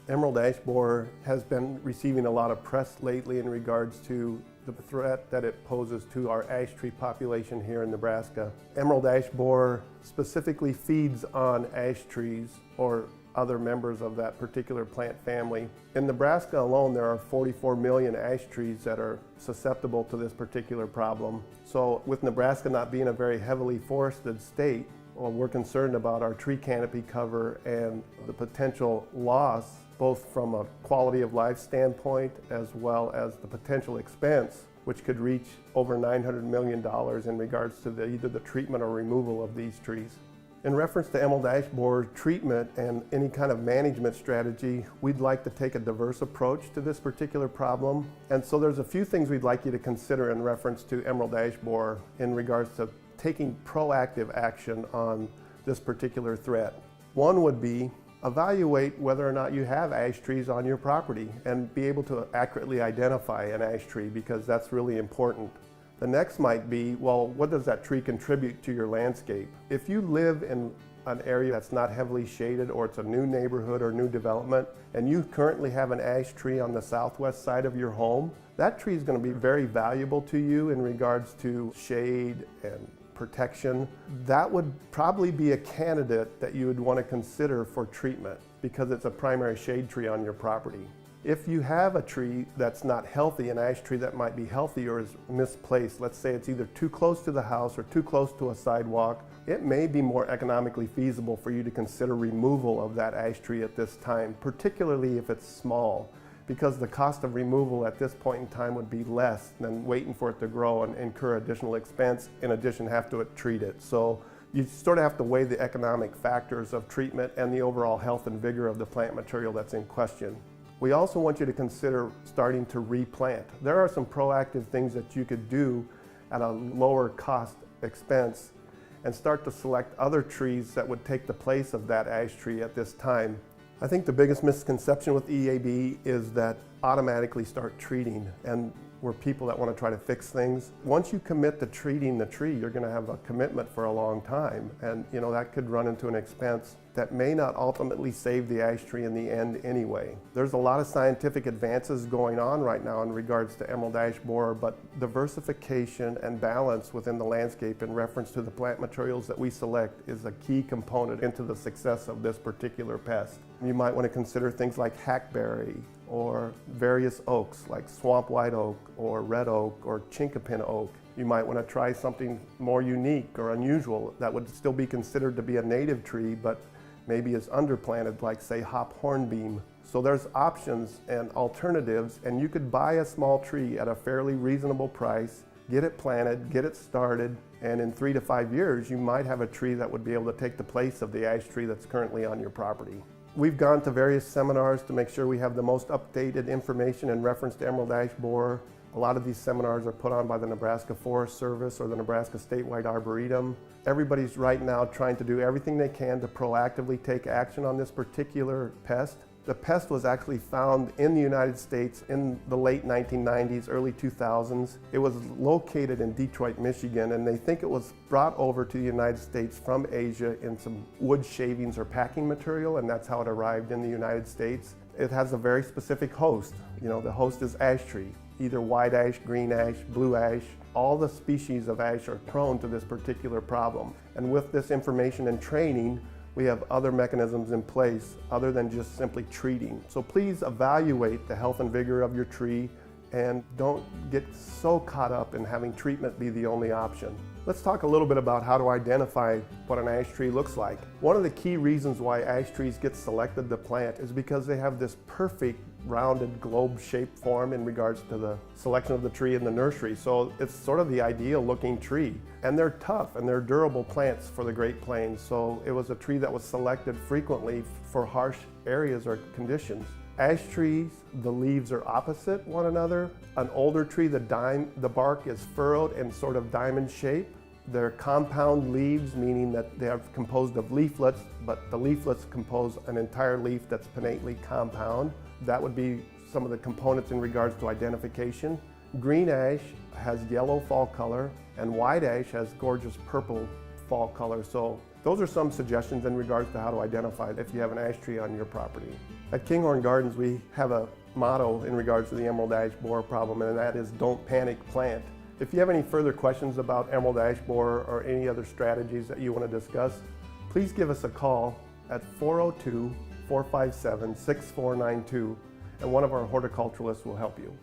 Emerald ash borer has been receiving a lot of press lately in regards to the threat that it poses to our ash tree population here in Nebraska. Emerald ash borer specifically feeds on ash trees or other members of that particular plant family. In Nebraska alone, there are 44 million ash trees that are susceptible to this particular problem. So with Nebraska not being a very heavily forested state, well, we're concerned about our tree canopy cover and the potential loss, both from a quality of life standpoint as well as the potential expense, which could reach over $900 million in regards to either the treatment or removal of these trees. In reference to emerald ash borer treatment and any kind of management strategy, we'd like to take a diverse approach to this particular problem. And so there's a few things we'd like you to consider in reference to emerald ash borer in regards to taking proactive action on this particular threat. One would be evaluate whether or not you have ash trees on your property and be able to accurately identify an ash tree, because that's really important. The next might be, well, what does that tree contribute to your landscape? If you live in an area that's not heavily shaded, or it's a new neighborhood or new development, and you currently have an ash tree on the southwest side of your home, that tree is going to be very valuable to you in regards to shade and protection. That would probably be a candidate that you would want to consider for treatment because it's a primary shade tree on your property. If you have a tree that's not healthy, an ash tree that might be healthy or is misplaced, let's say it's either too close to the house or too close to a sidewalk, it may be more economically feasible for you to consider removal of that ash tree at this time, particularly if it's small, because the cost of removal at this point in time would be less than waiting for it to grow and incur additional expense, in addition have to treat it. So you sort of have to weigh the economic factors of treatment and the overall health and vigor of the plant material that's in question. We also want you to consider starting to replant. There are some proactive things that you could do at a lower cost expense and start to select other trees that would take the place of that ash tree at this time. I think the biggest misconception with EAB is that automatically start treating, and we're people that want to try to fix things. Once you commit to treating the tree, you're going to have a commitment for a long time, and that could run into an expense that may not ultimately save the ash tree in the end anyway. There's a lot of scientific advances going on right now in regards to emerald ash borer, but diversification and balance within the landscape in reference to the plant materials that we select is a key component into the success of this particular pest. You might want to consider things like hackberry or various oaks like swamp white oak or red oak or chinkapin oak. You might want to try something more unique or unusual that would still be considered to be a native tree, but maybe is underplanted, like say hop hornbeam. So there's options and alternatives, and you could buy a small tree at a fairly reasonable price, get it planted, get it started, and in 3 to 5 years you might have a tree that would be able to take the place of the ash tree that's currently on your property. We've gone to various seminars to make sure we have the most updated information in reference to emerald ash borer. A lot of these seminars are put on by the Nebraska Forest Service or the Nebraska Statewide Arboretum. Everybody's right now trying to do everything they can to proactively take action on this particular pest. The pest was actually found in the United States in the late 1990s, early 2000s. It was located in Detroit, Michigan, and they think it was brought over to the United States from Asia in some wood shavings or packing material, and that's how it arrived in the United States. It has a very specific host. The host is ash tree, either white ash, green ash, blue ash. All the species of ash are prone to this particular problem. And with this information and training, we have other mechanisms in place other than just simply treating. So please evaluate the health and vigor of your tree and don't get so caught up in having treatment be the only option. Let's talk a little bit about how to identify what an ash tree looks like. One of the key reasons why ash trees get selected to plant is because they have this perfect rounded globe-shaped form in regards to the selection of the tree in the nursery. So it's sort of the ideal looking tree. And they're tough and they're durable plants for the Great Plains. So it was a tree that was selected frequently for harsh areas or conditions. Ash trees, the leaves are opposite one another. An older tree, the bark is furrowed and sort of diamond shaped. They're compound leaves, meaning that they are composed of leaflets, but the leaflets compose an entire leaf that's pinnately compound. That would be some of the components in regards to identification. Green ash has yellow fall color, and white ash has gorgeous purple fall color. So those are some suggestions in regards to how to identify it if you have an ash tree on your property. At Kinghorn Gardens, we have a motto in regards to the emerald ash borer problem, and that is don't panic, plant. If you have any further questions about emerald ash borer or any other strategies that you want to discuss, please give us a call at 402-457-6492, and one of our horticulturalists will help you.